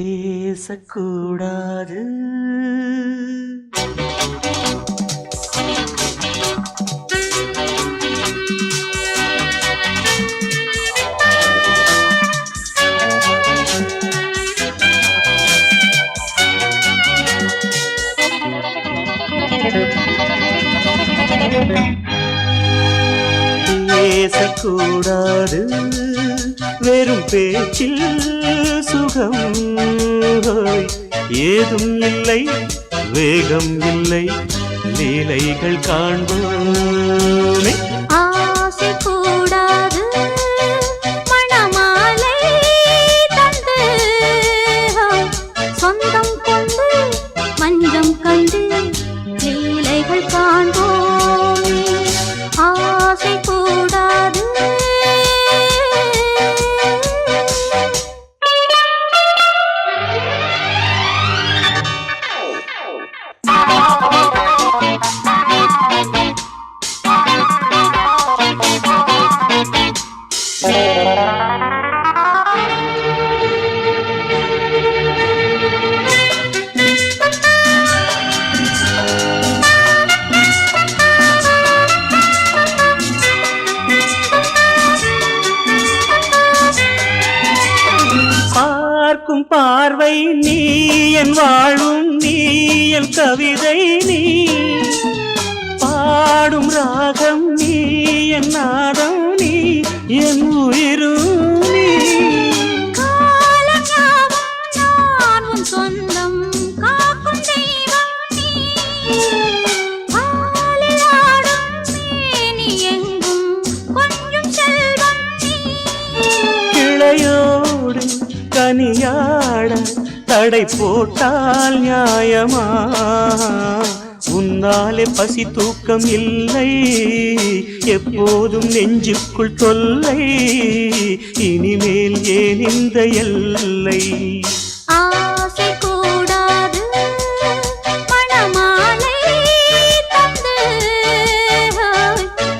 பேசக்கூடாது. பேசக்கூடாது வெறும் பேச்சில் சுகம் ஏதும் இல்லை, வேகம் இல்லை, லீலைகள் காண்போமே. ஆசை கூடாது மணமாலை தந்து சொந்தம் கொண்டு மஞ்சம் கண்டு லீலைகள் காண்போமே. ஆசை கூடாது பார்க்கும் பார்வை நீ என் வாழும், நீ என் கவிதை, நீ பாடும் ராகம், நீ என் நாதம், நீ என் உயிரும் நீ. நான் உன் சொந்தம் காக்கும் தெய்வம் நீ. பாலில் ஆடும் மேனி எங்கும் கொஞ்சம் செல்வம் நீ. கிளையோடு கனியாட தடை போட்டால் நியாயமா? உன்னாலே பசி தூக்கம் இல்லை, எப்போதும் நெஞ்சுக்குள் தொல்லை, இனிமேல் ஏன் இந்த எல்லை? ஆசை கூடாது மணமாலை தந்து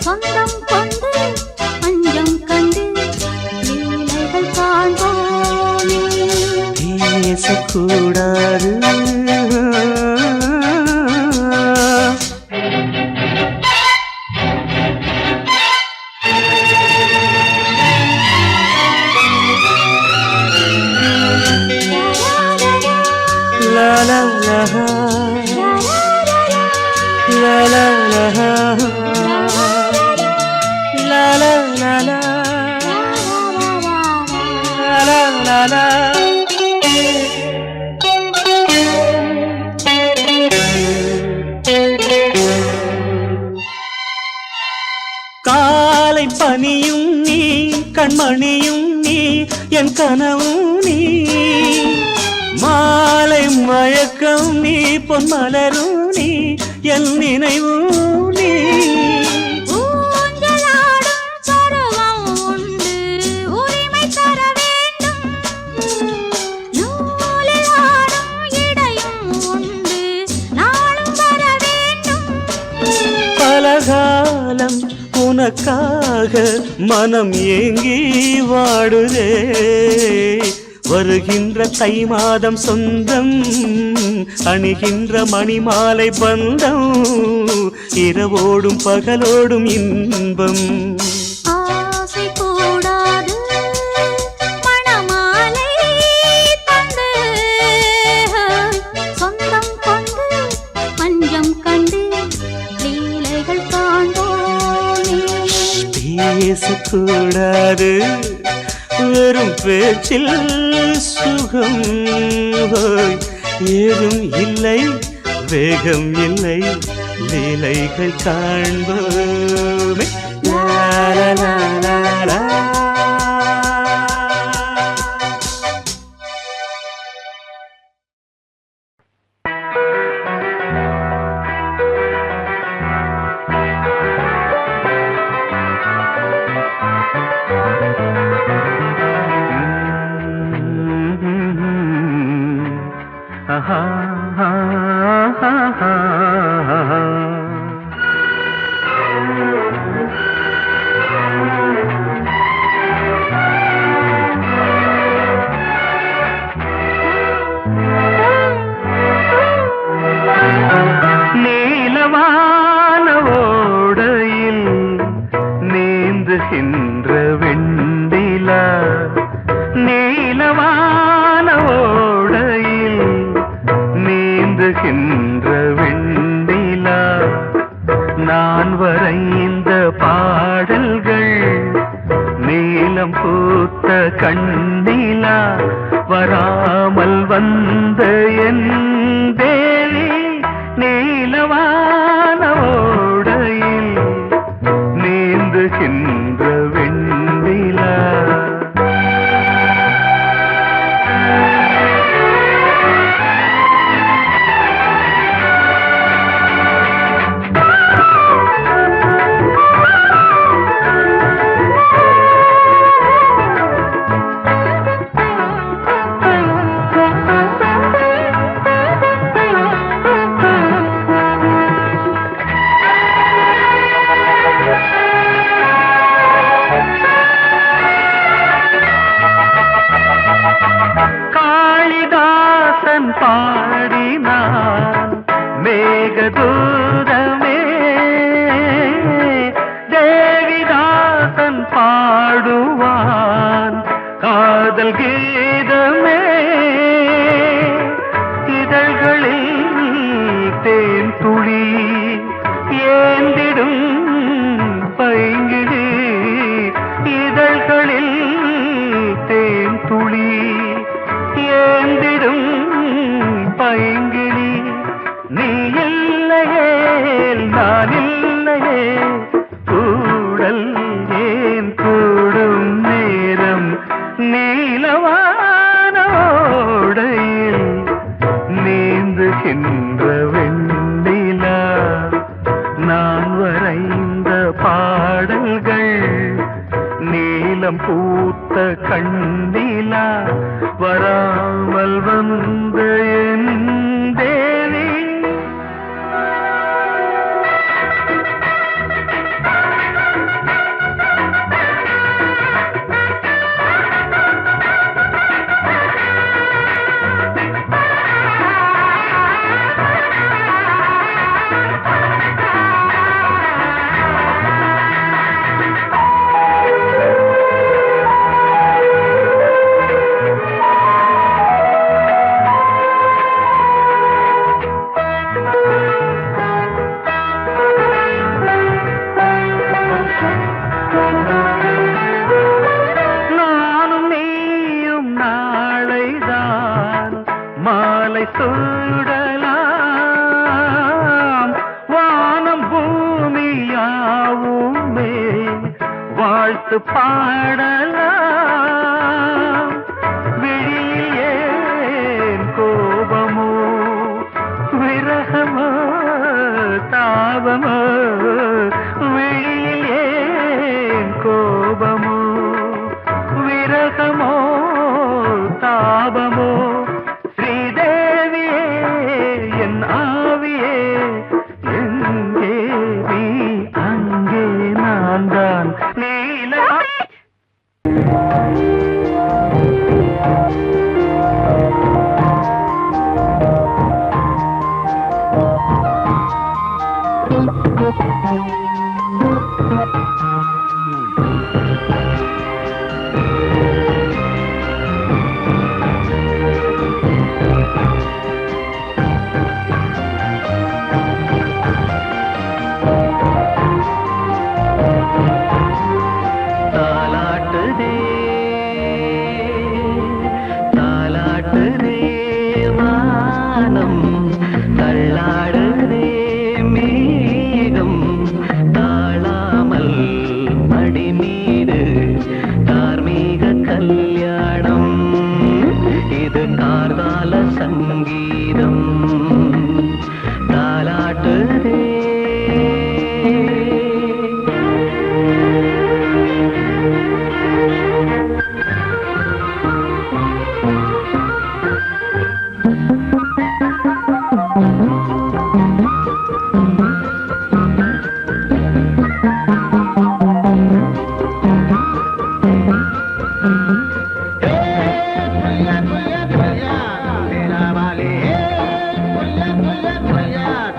சொந்தம் கொண்டு மஞ்சம் கண்டு லீலைகள் காண்போமே. பேசக்கூடாது la la la la la la la la la la la la. காலை பனியும் நீ, கண்மணியும் நீ, என் கனவும் நீ, மாலை மயக்கம் நீ, பொன்மலரும் நீ, என் நினைவும் நீ. ஊஞ்சலாடும் பருவம் உண்டு, உரிமை தர வேண்டும். நூலில் ஆடும் இடையும் உண்டு, நாளும் வர வேண்டும். பலகாலம் உனக்காக மனம் ஏங்கி வாடுதே, வருகின்ற தை மாதம் சொந்தம், அணிகின்ற மணிமாலை பந்தம், இரவோடும் பகலோடும் இன்பம். ஆசை கூடாது மணமாலை தந்து சொந்தம் கொண்டு மஞ்சம் கண்டு லீலைகள் காண்போமே. பேசக்கூடாது வெறும் பேச்சில் சுகம் ஏதும் இல்லை, வேகம் இல்லை, லீலைகள் காண்போமே. லா லா லா லா லா. நீந்துகின்ற வெண்டிலா நீலவான ஓடையில் நீந்துகின்ற வெண்டிலா நான் வரைந்த பாடல்கள் நீலம் பூத்த கண்ணிலா வராமல் வந்த என் தேவி நீலவான ஓடையில் நீந்துகின்ற வெண்டிலா பாடினான் மேகதூதமே தேவிதாசன் பாடுவான் காதல் கீதமே இதழ்களில் தேன் துளி ஏந்திடும் பைங்கிழி இதழ்களில் தேன் துளி ஏந்திடும் பைங்கிளி நீ இல்லையே நான் இல்லையே கூடல் ஏன் கூடும் நேரம் நீலவானோடையில் நீந்துகின்ற வெண்டிலா நான் வரைந்த பாடல்கள் நீலம் பூத்த கண்ணிலா வராமல் வந்த என் தேவி மாலை சூடலாம் வானம் பூமியாவுமே வாழ்த்து பாடலாம் விழியில் ஏன் கோபமோ விரகமோ தாபமோ விழியில் ஏன் கோபமோ விரகமோ தாபமோ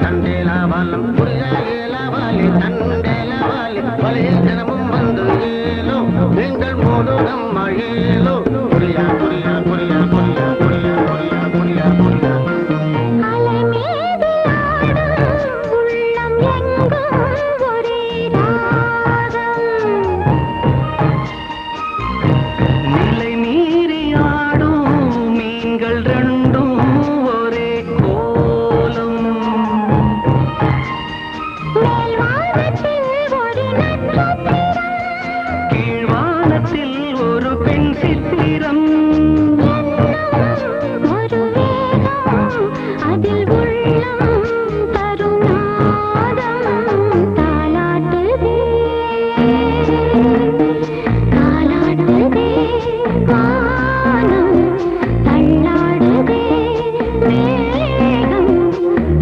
Tandela valam, purya ela vali, tandela vali, vali janamum bandu. மயிலோ எங்கள் மோதுரம் மயிலோ புரியா புரியா புரியா புரியா புரியா புரியா புரியா புரியா அலை மீது ஆடும் உள்ளம் எங்கும் ஒரே ராகம். நிலை மீறி ஆடும் மீன்கள் ரெண்டும் ஒரே கோலம். மேல்வானத்தில் ஒரு நட்சத்திரம், கீழ்வானத்தில் ஒரு பெண் சித்திரம். என்னும் ஒரு வேகம், அதில் உள்ளம் தரும் நாதம் தாலாட்டுதே தாலாட்டுதே வானம் தள்ளாடுதே மேகம்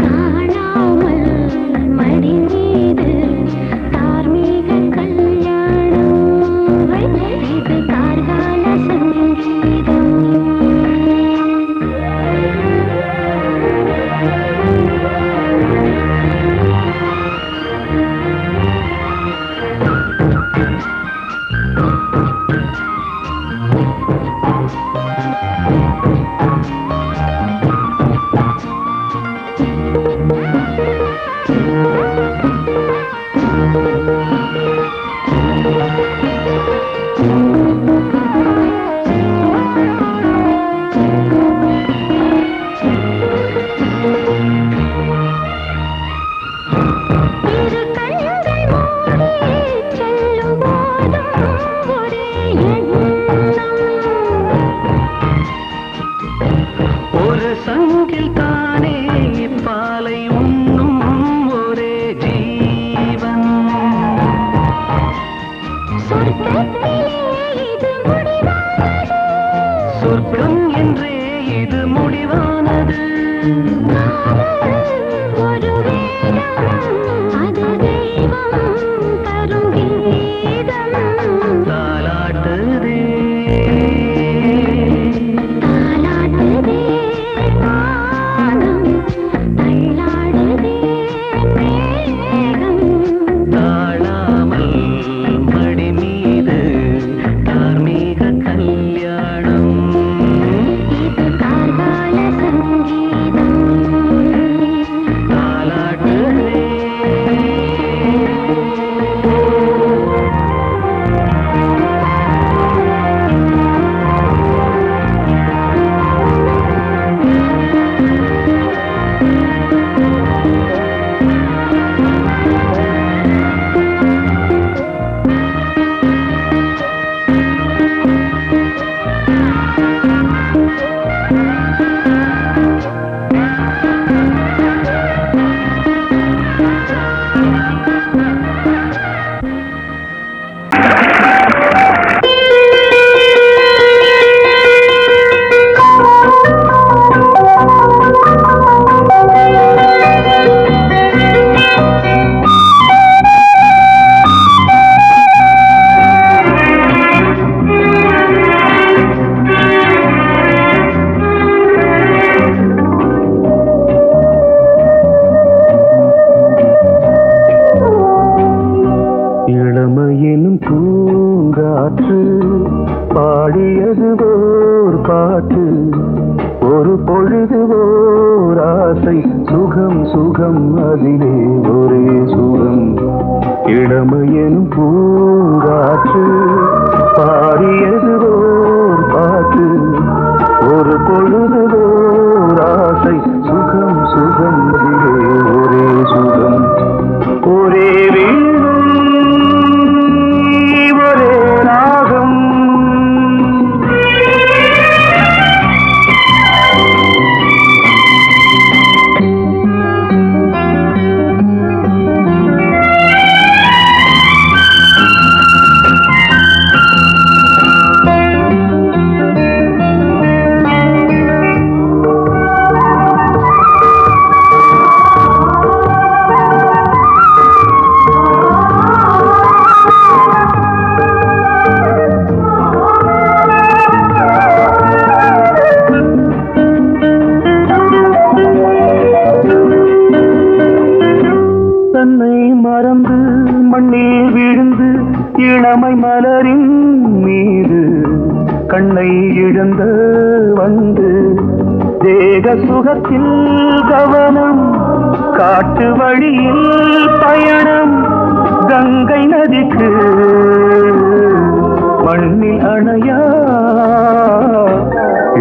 காணாமல் மடி மீது தார்மீக கல்யாணம். இது கார்கால சங்கீதம். இரு கண்கள் மூடி செல்லும் போதும் ஒரே எண்ணம். ஒரு சங்கில் தானே பாலை உண்ணும் ஒரே ஜீவன். சொர்க்கத்திலே இது முடிவானது. சொர்க்கம் என்றே இது முடிவானது. காதல் ஒரு வேதம், அது தெய்வம் தரும் கீதம். தாலாட்டுதே தாலாட்டுதே வானம் தள்ளாடுதே மேகம் தாழாமல் மடி மீது தார்மீக கல்யாணம். இது கார்கால சங்கீதம். தாலாட்டுதே இளமையினும் பூங்காற்று பாடியது ஓர் பாட்டு. ஒரு பொழுது ஓர் ஆசை சுகம் சுகம் அதிலே ஒரே சுகம். இளமையினும் பூங்காற்று பாடியது ஓர் பாட்டு. ஒரு பொழுது ஓர் ஆசை சுகம் சுகம் அதிலே ஒரே சுகம். ஒரே வீணை ஒரே ராகம். இளமை மலரின் மீது கண்ணை இழந்த வந்து தேக சுகத்தில் கவனம் காட்டு வழியில் பயணம் கங்கை நதிக்கு மண்ணில் அணையா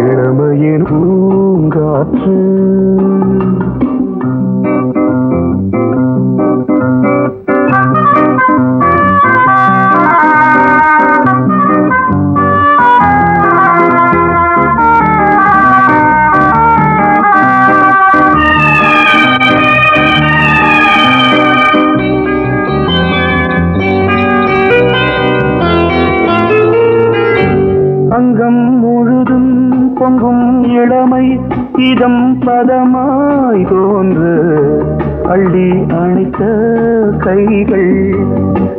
இளமையின் பூங்காற்று அங்கம் முழுதும் பொங்கும் இளமை இதம் பதமாய் தோன்று அள்ளி அணைத்த கைகள்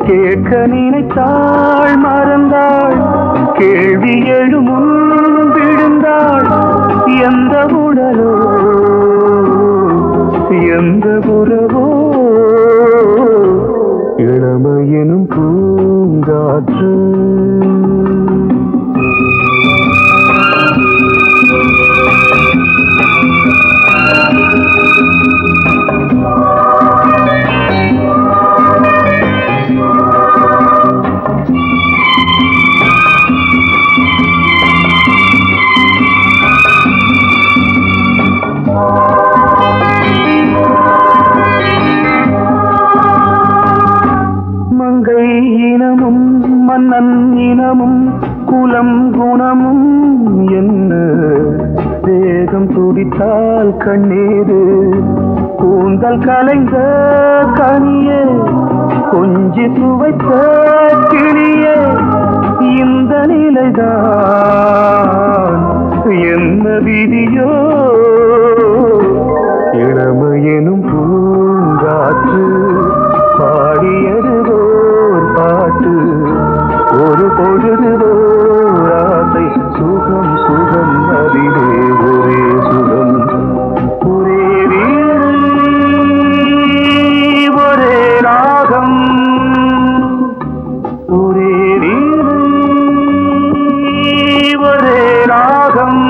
கேட்க நினைத்தாள் மறந்தாள் கேள்வி எழுமுன் விழுந்தாள் எந்த உடலோ எந்த உறவோ இளமையெனும் பூங்காற்று மங்கை இனமும் மன்னன் இனமும் குலம் குணமும் என்ன வேகம் துடித்தால் கண்ணீரு கூந்தல் கலைந்த கனியே கொஞ்சி சுவைத்த கிளியே இந்த நிலைதான் என்ன விதியோ இளமையெனும் பூங்காற்று பாடியது ஓர் பாட்டு ஒரு பொழுது ஓர் ஆசை சுகம் சுகம் அதிலே ஒரே சுகம் ஒரே வீடு ஒரே ராகம் ஒரே வீடு ஒரே ராகம்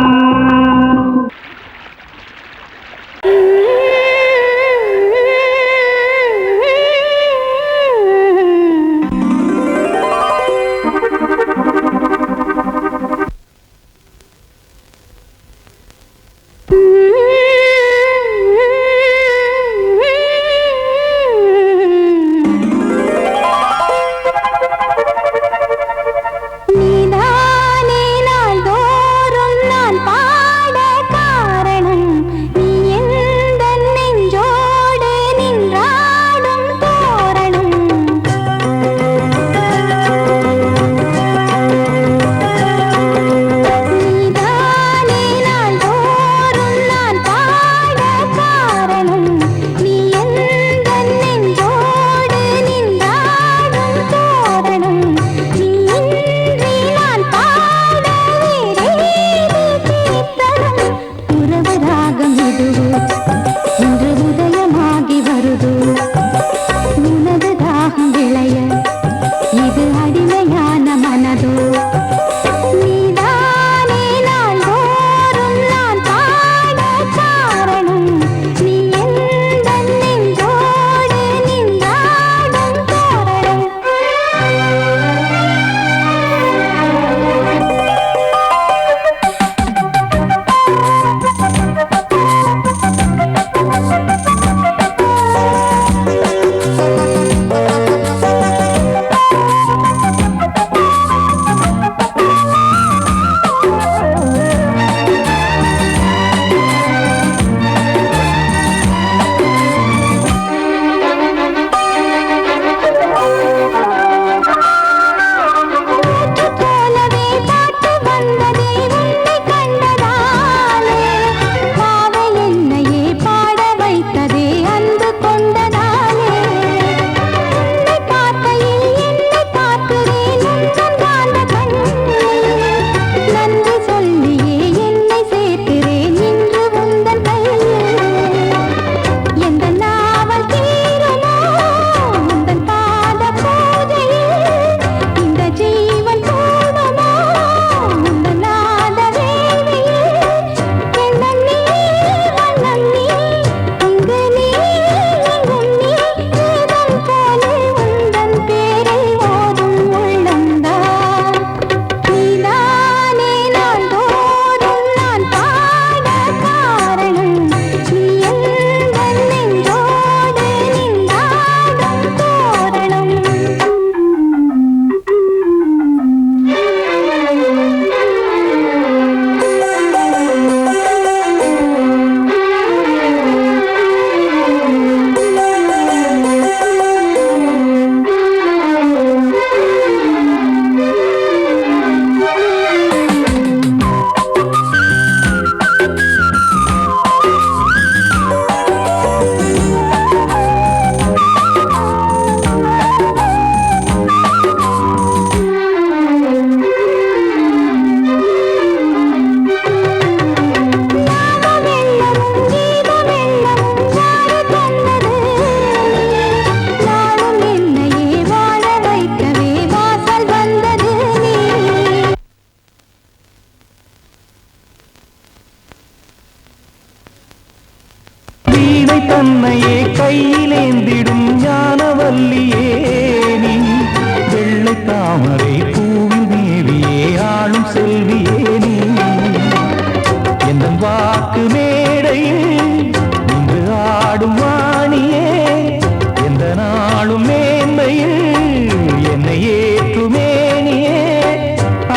ஏற்றுமேனியே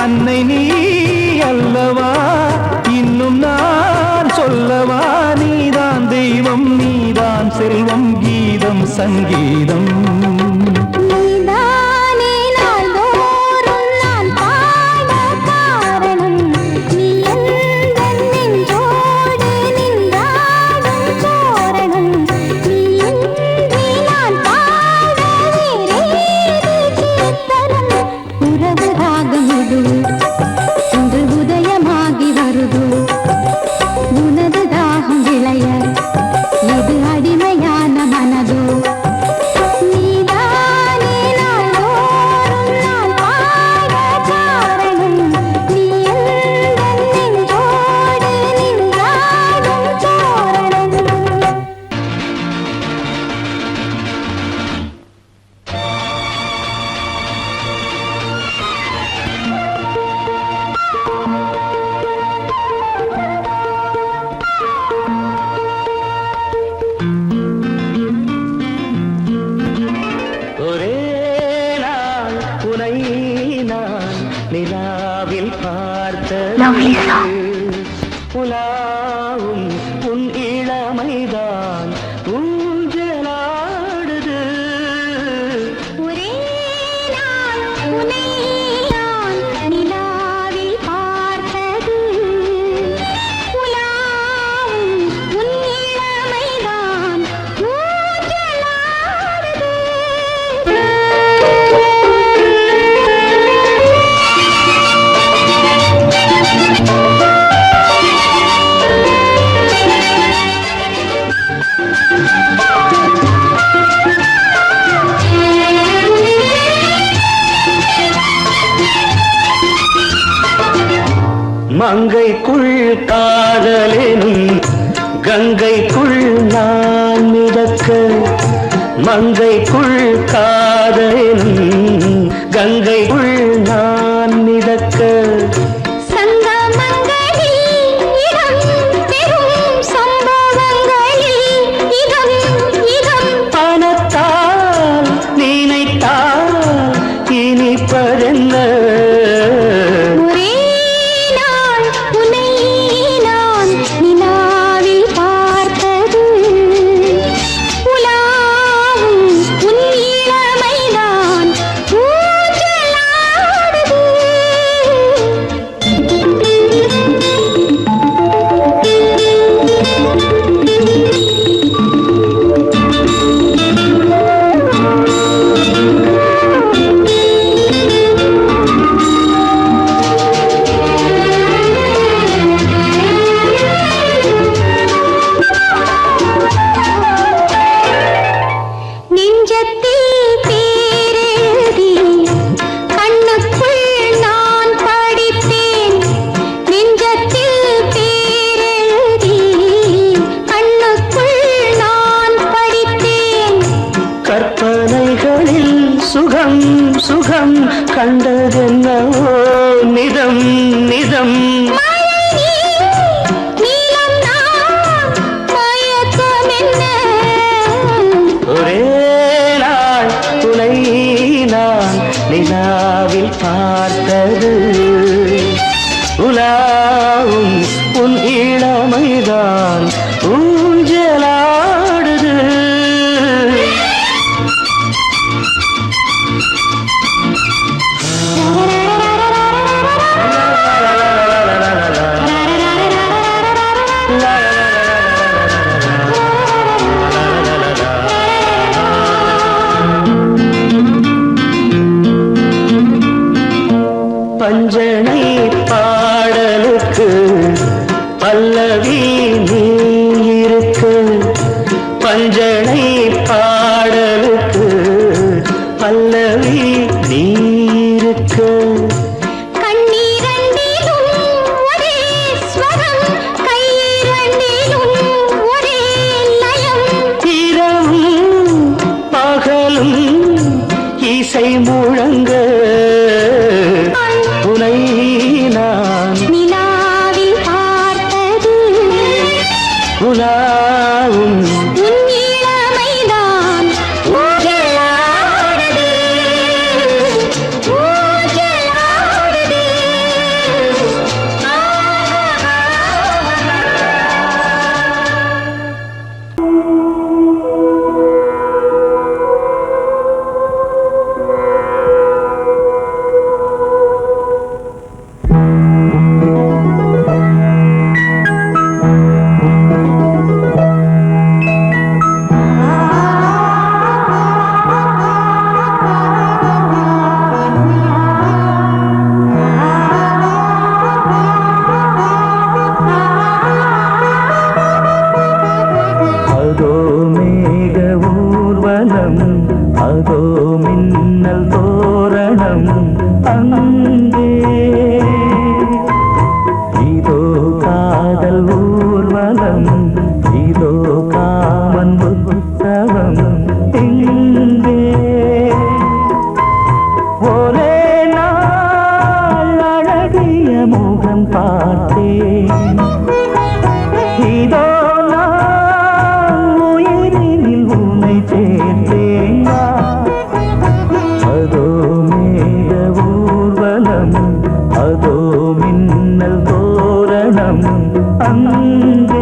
அன்னை நீ அல்லவா இன்னும் நான் சொல்லவா நீதான் தெய்வம் நீதான் செல்வம் கீதம் சங்கீதம் நீதானே நாள்தோறும் நான் பாட காரணம் நீ எந்தன் நெஞ்சோடு நின்றாடும் தோரணம் நீ இன்றி நான் பாட வேறேது கீர்த்தனம் உறவு ராகம் இது இன்று உதயமாகி வருது உனது தாகம் விளைய இது அடிமையான மனதோ நீதானே நாள்தோறும் நான் பாட காரணம் நீ எந்தன் நெஞ்சோடு நின்றாடும் தோரணம் ஒரே நாள் உனை நான் நிலாவில் பார்த்தது உலாவும் உன் இளமைதான் ஊஞ்சலாடுது ஒரே நாள் உன்னை நான் நிலாவில் பார்த்தது உலாவும் உன் இளமைதான் மங்கைக்குள் காதலெனும் கங்கைக்குள் நான் மிதக்க மங்கைக்குள் காதலெனும் கங்கைக்குள் நான் மிதக்க சங்கமங்களில் இடம் பெறும் சம்பவங்களில் இதம் இதம் பணத்தால் நினைத்தால் இனிப்பதென்ன ஒரே நாள் உன்னை நான் நிலாவில் பார்த்தது உலாவும் உன் இளமைதான் ஊஞ்சலாடுது நெஞ்சத்தில் பேரெழுதி கண்ணுக்குள் நான் படித்தேன் நெஞ்சத்தில் பேரெழுதி கண்ணுக்குள் நான் படித்தேன் கற்பனைகளில் சுகம் சுகம் கண்டதென்னவோ நிதம் நிதம் நீலம் நான் மயக்கம் என்ன ஒரே நாள் துணை நான் நிலாவில் பார்த்தது உலாவும் உன் இளமைதான் ஊஞ்சலாடுது பஞ்சனை பாடலுக்கு பல்லவி நீ இருக்க பஞ்சனை பாடலுக்கு பல்லவி நீ இருக்க கண்ணீரண்டிலும் ஒரே ஸ்வரம் கையிரண்டிலும் ஒரே லயம் இரவும் பகலும் இசை முழங்க உனை அங்கே இதோ காதல் ஊர்வலம் இதோ காமன் உற்சவம் இங்கே ஒரே நாள் அழகிய முகம் பார்த்தேன் இதோ நான் உயிரினில் உன்னை சேர்த்தேன் அதோ மேக ஊர்வலம் அதோ மின்னல் தோரணம் அங்கே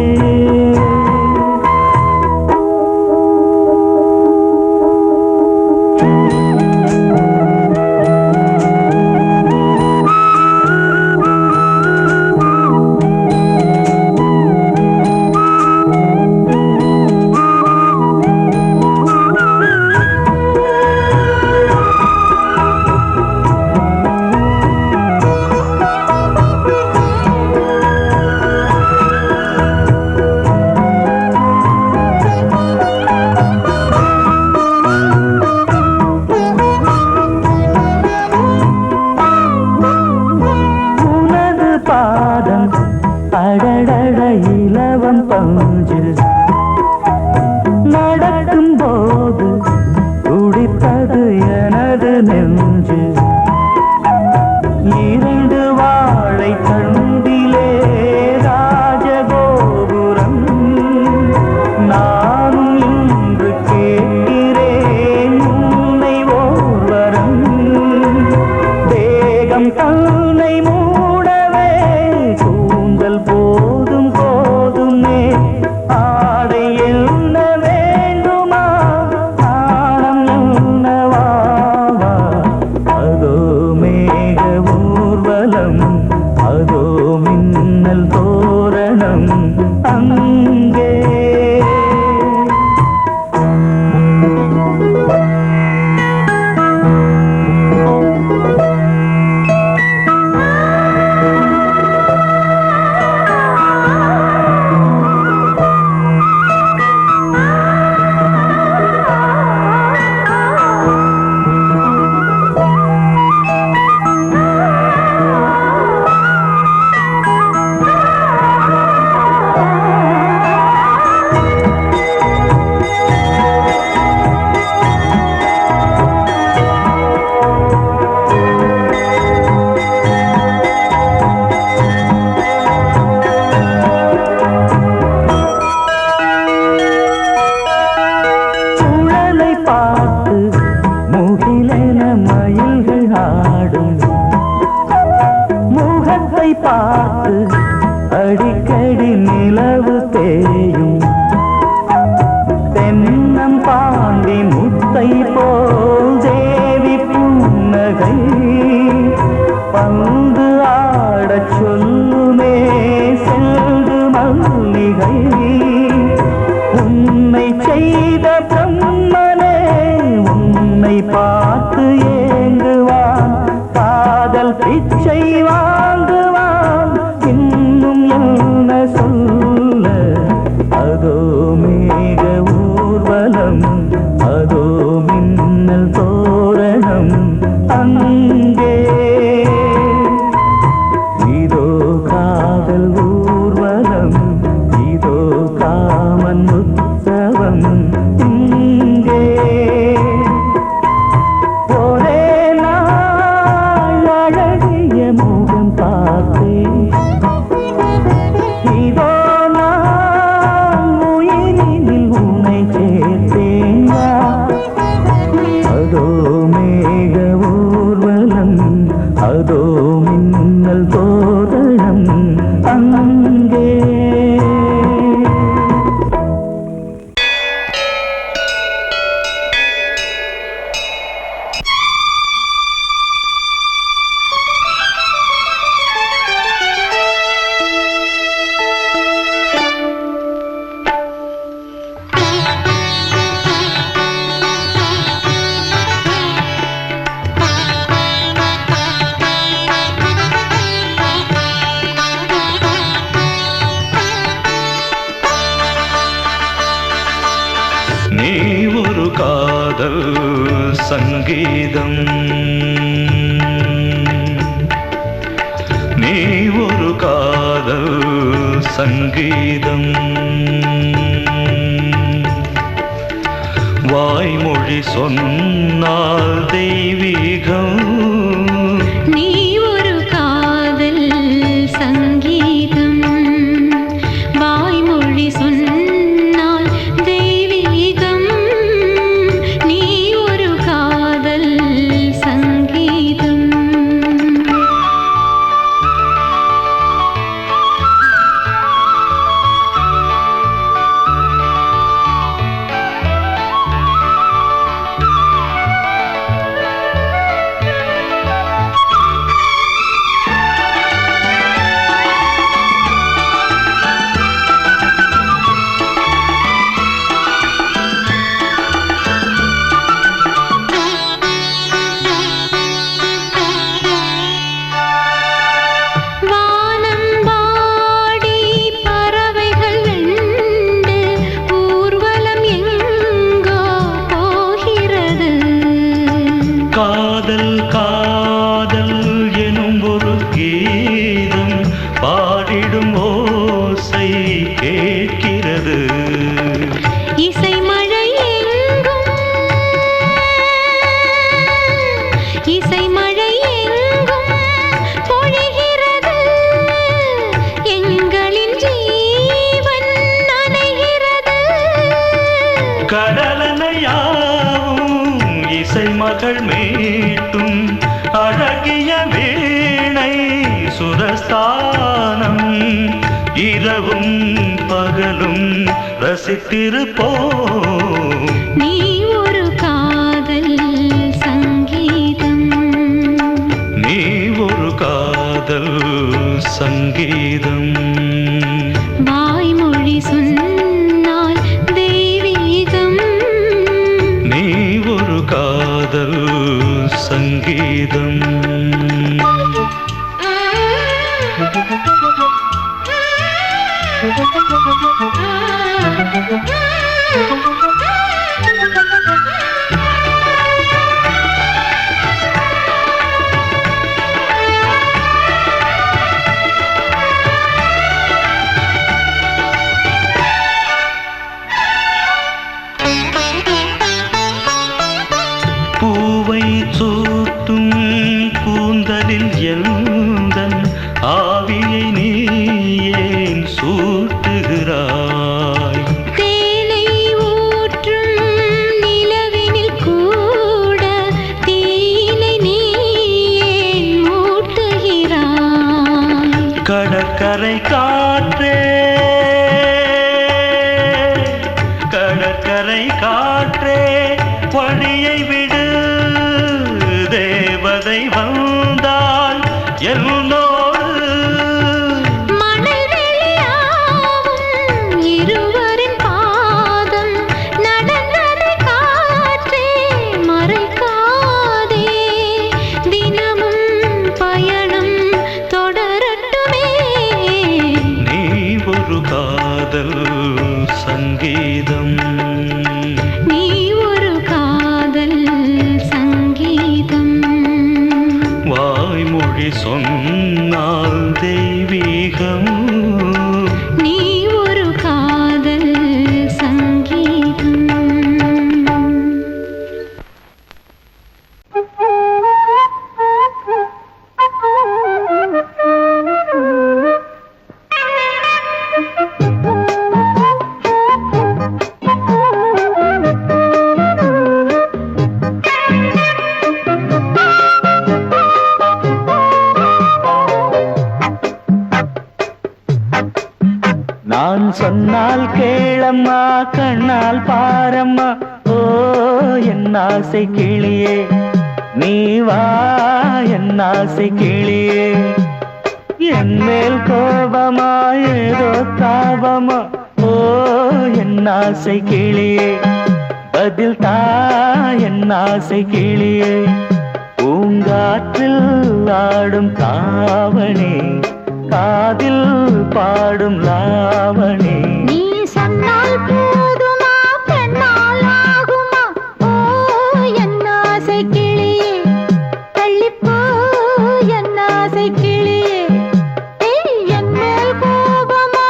அடடட இலவம் பஞ்சு நடக்கும் போது துடித்தது எனது நெஞ்சு இரண்டு வாழை தண்டிலே ராஜகோபுரம் நானும் இன்று கேட்கிறேன் உன்னை ஓர்வரம் தேகம் தன்னை மூடவே கூந்தல் போதும் போதுமே ஆடை என்ன வேண்டுமா ஆடம் என்னவாவா அதோ மேக ஊர்வலம் அதோ மின்னல் தோரணம் அங்கே பார்த்து அடிக்கடி நிலவு தேயும் தென்னம் பாண்டி முத்தை போல் தேவி புன்னகை பந்து ஆடச் சொல்லுமே செல்து மல்லிகை உன்னை செய்த பிரம்மனே உன்னை பார்த்து ஏங்குவான் காதல் பிச்சை வாங்குவான் இன்னும் என்ன சொல்ல அதோ மேக ஊர்வலம் அதோ மின்னல் தோரணம் அங்கே இதோ காதல் ஊர்வலம் இதோ காமன் உற்சவம் இங்கே ஒரே நாள் அழகிய முகம் பார்த்தேன் இதோ நான் உயிரினில் உன்னை சேர்த்தேன் அதோ மேக ஊர்வலம் அதோ மின்னல் தோரணம் அங்கே நீ ஒரு காதல் சங்கீதம் சங்கீதம் வாய்மொழி சொன்னால் தெய்வீகம் நீ ஒரு காதல் சங்கீதம் வாய்மொழி சொன்னால் தெய்வீகம் நீ ஒரு காதல் சங்கீதம் காதல் காதல் எனும் ஒரு கீதம் பாடிடும் ஓசை கேட்கிறது இசை மழை எங்கும் பொழிகிறது எங்களின் ஜீவன் நனைகிறது கடலனையாவும் இசை மகள் மீட்டும் அழகிய வீணை சுரஸ்தானம் இரவும் பகலும் ரசித்திருப்போம் நீ ஒரு காதல் சங்கீதம் நீ ஒரு காதல் சங்கீதம் வாய்மொழி சொன்னால் தெய்வீகம் நீ ஒரு காதல் சங்கீதம் பூவை சூட்டும் கூந்தலில் எந்தன் ஆவியை நீ ஏன் சூட்டுகிறாய் தேனை ஊற்றும் நிலவினில் கூட தீனை நீ ஏன் மூட்டுகிறாய் கடற்கரை காற்றே கடற்கரை காற்றே பணியை விடு தேவதை வந்தால் என்னோடு மணல் வெளியாகும் இருவரின் பாதம் நடந்ததை காற்றே மறைக்காதே தினமும் பயணம் தொடரட்டுமே நீ ஒரு காதல் சங்கீதம் நீ ஒரு காதல் சங்கீதம் வாய்மொழி சொன்னால் தெய்வீகம் நீ ஒரு காதல் சங்கீதம் நான் சொன்னால் கேளம்மா கண்ணால் பாரம்மா ஓ என் ஆசை கிளியே நீ வா என் ஆசை கிளியே என் மேல் கோபமா ஏதோ தாபமா ஓ என் ஆசை கிளியே பதில் தா என் ஆசை கிளியே பூங்காற்றில் ஆடும் தாவணி காதில் பாடும் லாவணி நீ சொன்னால் போதுமா பெண்ணால் ஆகுமா ஓ என் ஆசை கிளியே தள்ளிப்போ என் ஆசை கிளியே என் மேல் கோபமா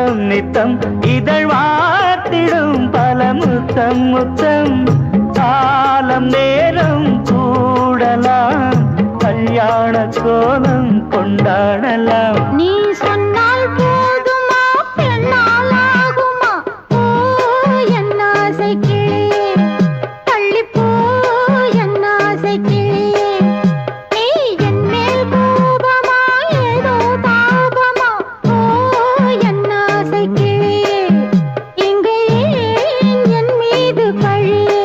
நித்தம் நித்தம் இதழ் வார்த்திடும் பல முத்தம் முத்தம் காலம் நேரம் கூடலாம் கல்யாண கோலம் கொண்டாடலாம். நீ சொன்னால் போதுமா பெண்ணால் ஆகுமா? ஓ என் ஆசை கிளியே தள்ளிப்போ என் ஆசை கிளியே. நீ என் மேல் கோபமா ஏதோ தாபமா? ஓ என் ஆசை கிளியே இங்கே ஏன் என் மீது பழியே?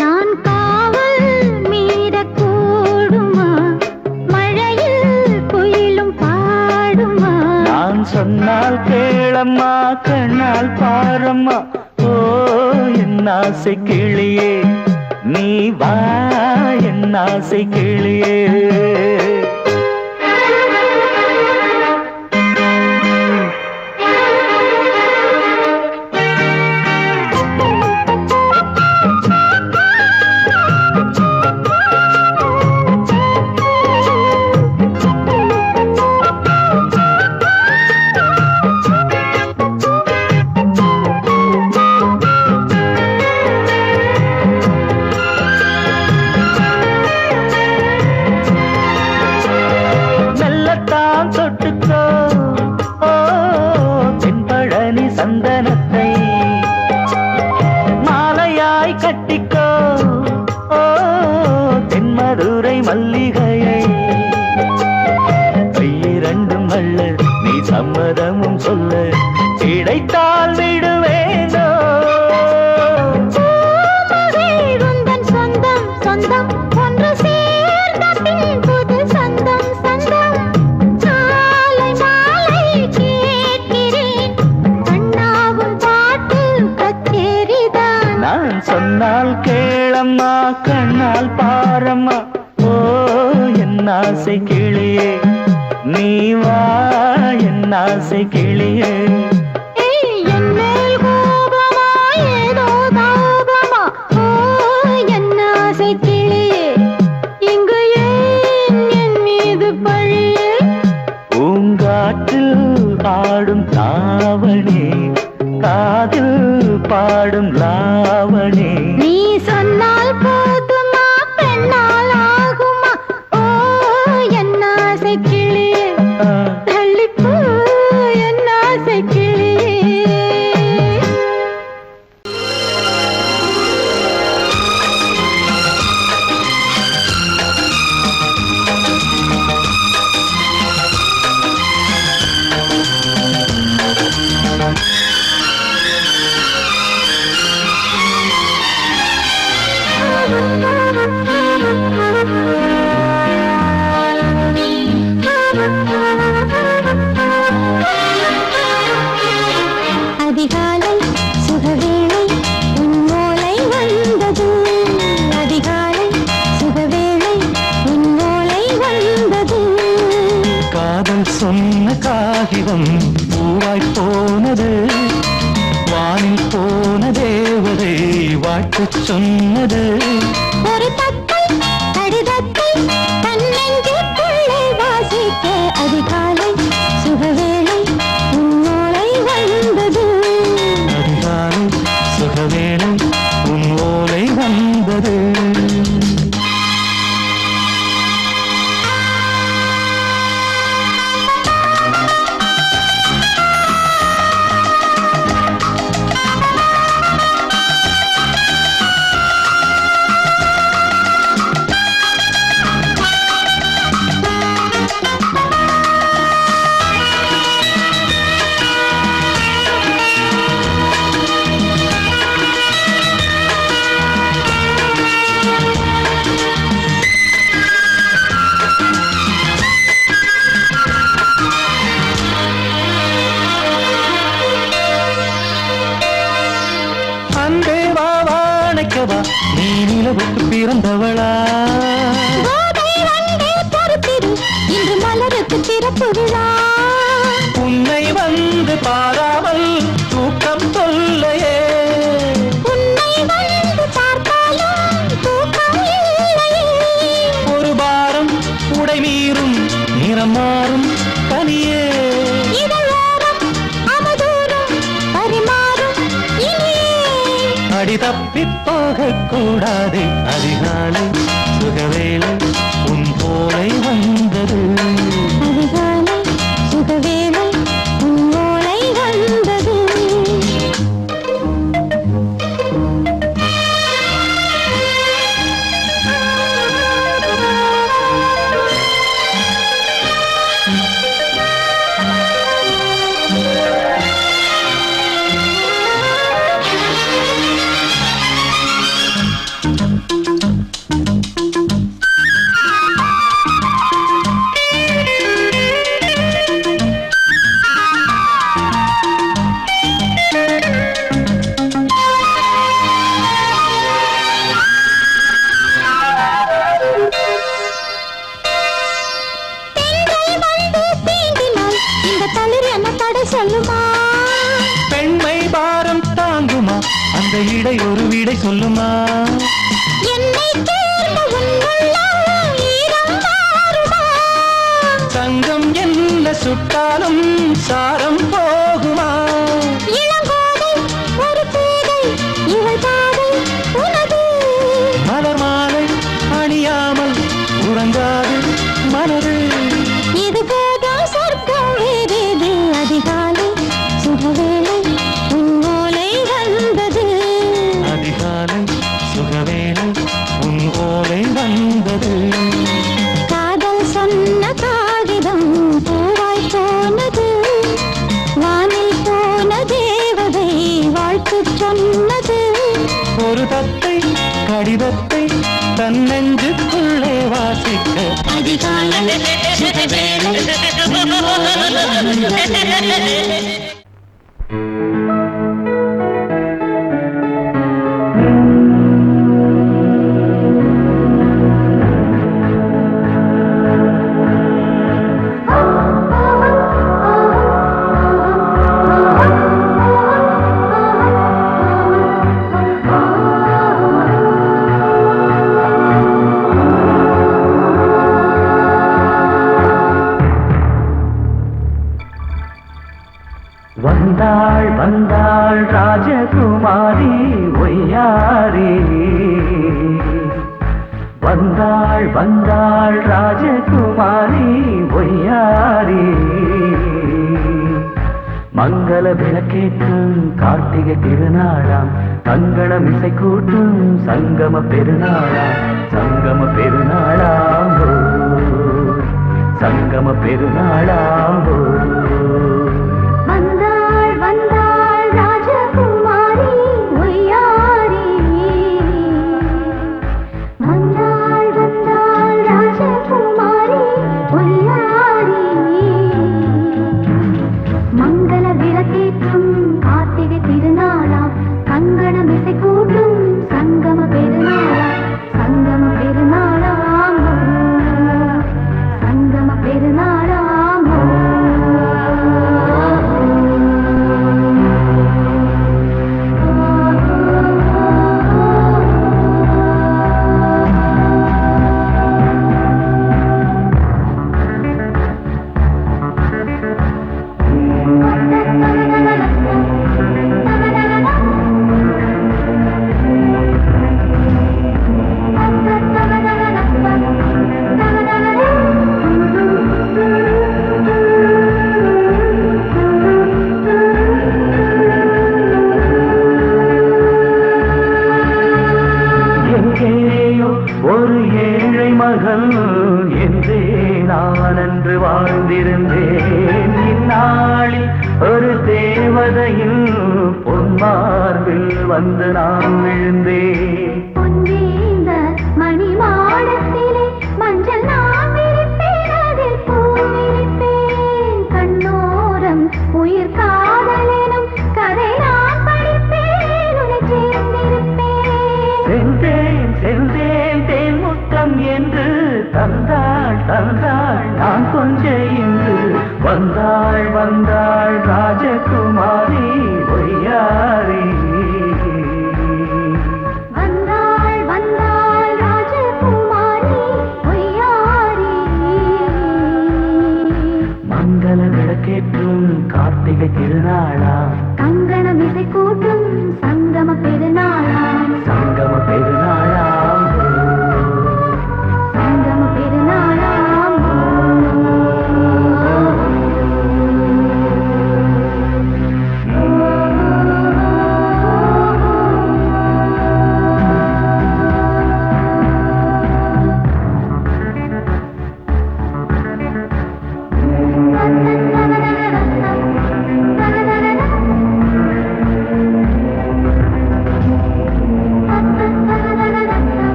நான் காவல் மீறக்கூடுமா? மழையில் குயிலும் பாடுமா? நான் சொன்னால் கேளம்மா கண்ணால் பாரம்மா. ஓ என் ஆசை கிளியே நீ வா என் ஆசை கிளியே. மெல்லத்தான் தொட்டுக்கோ ஓ தென்பழனி சந்தனத்தை மாலையாய் கட்டிக்கோ ஓ தென்மதுரை மல்லிகையை. கையிரண்டும் அள்ள நீ சம்மதமும் சொல்ல கிடைத்தால் விடுவேனோ. உந்தன் சொந்தம் சொந்தம் ஒன்று சேர்ந்த பின் புது சொந்தம் சொந்தம். மாலை மாலை கேட்கிறேன் கண்ணாவும் பாட்டு கச்சேரிதான். நான் சொன்னால் கேளம்மா கண்ணால் பாரம்மா. ஓ என் ஆசை கிளியே நீ வா என் ஆசை கிளியே. என் மேல் கோபமா ஏதோ தாபமா? ஓ என் ஆசை கிளியே இங்கு ஏன் என் மீது பழியே? பூங்காற்றில் ஆடும் தாவணி காதில் பாடும் லாவணி. நீ சொன்னால் போதுமா பெண்ணால் ஆகுமா? ஓ என் ஆசை கிளியே தள்ளிப்போ என் ஆசை கிளியே. அதிகாலை சுகவேளை உன் ஓலை வந்தது. அதிகாலை சுகவேளை உன் ஓலை வந்தது. காதல் சொன்ன காகிதம் பூவாய் போனது. வானில் போன தேவதை வாழ்த்து சொன்னது. ஒரு தத்தை கடிதத்தை தன்னெஞ்சுக்குள்ளே வாசிக்க அதிகாலை சுகவேளை உன் ஓலை வந்தது. அதிகாலை சுகவேளை உன் ஓலை வந்தது. நினைக்கவா நீ நிலவுக்கு பிறந்தவளா? இன்று மலருக்கு திறப்பு விழா. உன்னை வந்து பாராமல் தூக்கம் சொல்லையே. உன்னை வந்து பார்த்தாலும் தூக்கம் இல்லையே. ஒரு பாரம் உடை மீறும் நிறம் மாறும் கனியே. இதழோரம் அமுதூ போகக்கூடாது அதிகாலை சுகவேளை உன் போலை வந்தது அதிகாலை சுகவேளை உன் ஓலை வந்தது சொல்லுமா பெண்மை பாரம் தாங்குமா அந்த இடை ஒரு விடை சொல்லுமா என்னை தேர்ந்த உன்னுள்ளம் ஈரம் மாறுமா சங்கம் என்ன சுட்டாலும் சாரம் போகுமா இளங்கோதை ஒரு பேதை இவள் பாதை உனது மலர் மாலை அணியாமல் உறங்காது மனது இது போதும் சொர்க்கம் வேறேது அதிகாலை சுகவேளை உன் ஓலை வந்தது அதிகாலை சுகவேளை உன் ஓலை வந்தது காதல் சொன்ன காகிதம் பூவாய் போனது வானில் போன தேவதை வாழ்த்து சொன்னது ஒரு தத்தை கடிதத்தை தன் நெஞ்சுக்குள்ளே வாசிக்க அதிகாலை சுகவேளை உன் ஓலை வந்தது வந்தாள் வந்தாள் ராஜகுமாரி ஒய்யாரி வந்தாள் வந்தாள் ராஜகுமாரி ஒய்யாரி மங்கள விளக்கேற்றும் கார்த்திகை திருநாளாம் கங்கணம் இசை கூட்டும் சங்கம பெருநாளாம் சங்கம பெருநாளாம் ஓ, சங்கம பெருநாளாம் ஓ. வந்தாள் வந்தாள் ராஜகுமாரி ஒய்யாரி வந்தாள் வந்தாள் ராஜகுமாரி ஒய்யாரி மங்கள விளக்கேற்றும் கார்த்திகை திருநாளாம் கங்கணம் இசை கூட்டும் சங்கம பெருநாளாம் சங்கம பெருநாளாம் சங்கம பெருநாளாம் எங்கேயோ ஒரு ஏழை மகள் என்றே நான் அன்று வாழ்ந்திருந்தேன் இந்நாளில் ஒரு தேவதையில் பொன்மார்பில் வந்து நான் விழுந்தேன் பொன்னேந்த மணி மாடத்திலே மஞ்சள் நான் விரிப்பேன் அதில் பூ விரிப்பேன் கண்ணோரம் உயிர் காதலெனும் கதை நான் படிப்பேன் உன்னை சேர்ந்திருப்பேன் சென்றேன் சென்றேன் தேன் முத்தம் என்று தந்தாள் தந்தாள் நான் கொஞ்ச இன்று வந்தாள் வந்தாள் ராஜகுமாரி ஒய்யாரி வந்தாள் வந்தாள் ராஜகுமாரி ஒய்யாரி மங்கள விளக்கேற்றும் கார்த்திகை திருநாளா கங்கணம் இசை கூட்டும் சங்கம பெருநாளாம் சங்கம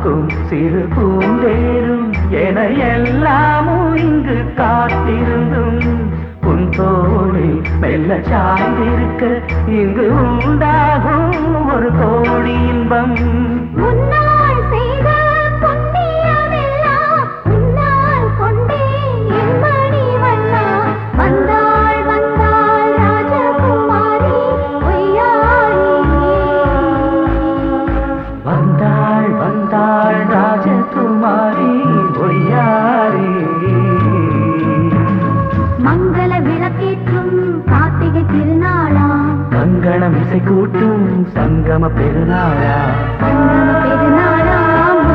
பூக்கும் சிறு பூந்தேரும் என எல்லாமும் இங்கு காத்திருந்தும் உன் தோழி மெல்ல சாய்ந்திருக்க இங்கு உண்டாகும் ஒரு கோடி இன்பம். முன்னால் செய்த புண்ணியமெல்லாம் முன்னால் கொண்டேன் என் மணி வண்ணா. வந்தாள் வந்தாள் ராஜகுமாரி பொய்யாரி. வந்தாள் வந்தாள் ராஜகுமாரி பொய்யாரி. மங்கள விளக்கேற்றும் கார்த்திகை திருநாளாம். கங்கணம் இசை கூட்டும் சங்கம பெருநாளா. சங்கம பெருநாளாம்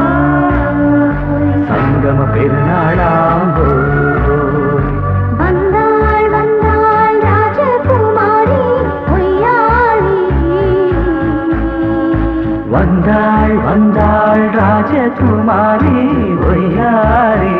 சங்கம பெருநாளாம் வந்தாள் வந்தாள் ராஜகுமாரி பொய்யாரி. வந்தாள் வந்தாள் ராஜகுமாரி பொய்யாரி.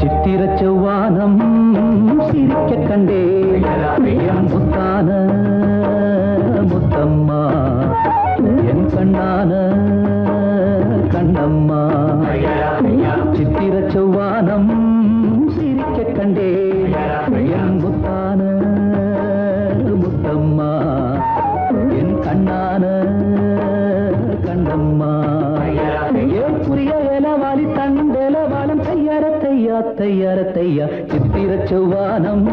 சித்திரச் செவ்வானம் சிரிக்க கண்டே என் முத்தான முத்தம்மா என் கண்ணான கண்ணம்மா. சித்திரச் செவ்வானம் சிரிக்க கண்டே என் முத்தான முத்தம்மா என் கண்ணான கண்ணம்மா. ஏன் புரிய ஏலவாலி தண்டேலவாலம் தையார தையா தையார தையா. சித்திரச் செவ்வானம்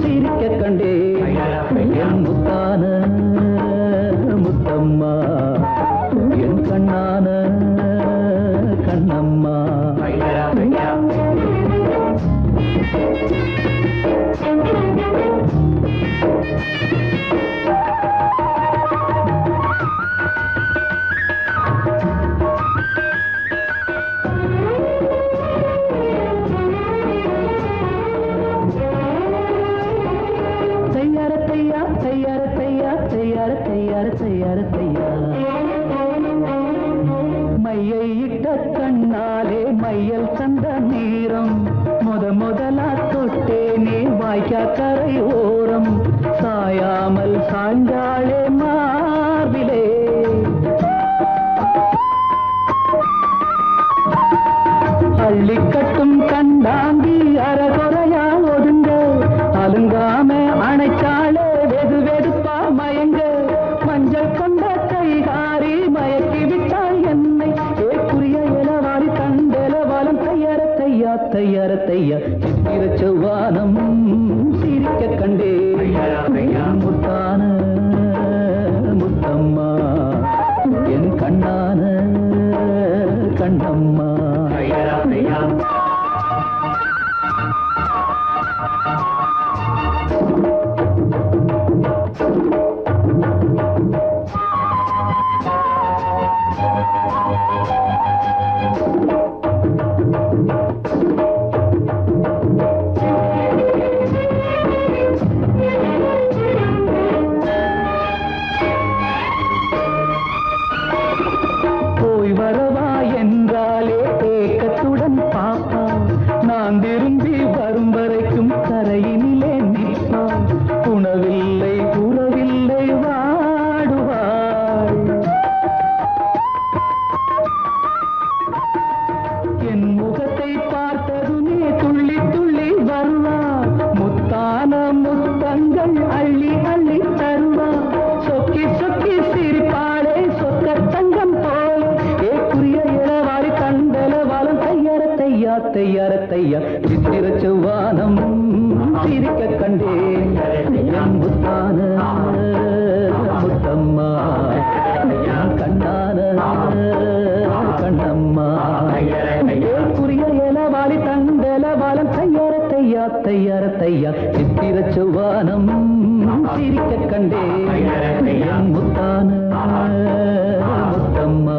சிரிக்க கண்டே என் முத்தான முத்தம்மா என் கண்ணான கண்ணம்மா. மையை இட்ட கண்ணாலே மையல் சந்த நீரம் முதலா தொட்டேனே வாய்க்கா கரை ஓரம். சாயாமல் சாய்ந்தாளே மார்பிலே அள்ளி கட்டும் கண்டாங்கி அரகுறையா ஒதுங்க அலுங்காம அணைச்சாளே வெது வெதுப்பா மயங்க. மஞ்சள் கொண்ட கைகாரி மயக்கி விட்டாள் என்னை. ஏக்குரிய இளவாரி தண்டேலவாலம் தையார தையா தையார தையா. சித்திரச் செவ்வானம் சிரிக்க கண்டே முத்தான முத்தம்மா என் கண்ணான கண்ணம்மா. போய் வரவா என்றாலே ஏக்கத்துடன் பாப்பா. நான் திரும்பி வரும் வரைக்கும் கரையினிலே நிற்பாள். உணவில்லை உறவில்லை வாடுவாள். என் முகத்தை பார்த்ததுமே துள்ளி துள்ளி வருவாள். முத்தான முத்தங்கள் அள்ளி அள்ளி தருவாள். சொக்கி சொக்கி சிரிப்பாளே சொக்க தங்கம் போல். ஏக்குரிய இளவாரி கண்டலவாலம் தையார தையா தையார தையா. சித்திரச் செவ்வானம் சிரிக்க கண்டே என் முத்தான முத்தம்மா என் கண்ணான கண்ணம்மா. ஏக்குரிய இளவாரி தண்டலவாலம் தையார தையா தையார தையா. சித்திரச் செவ்வானம் சிரிக்க கண்டே முத்தான முத்தம்மா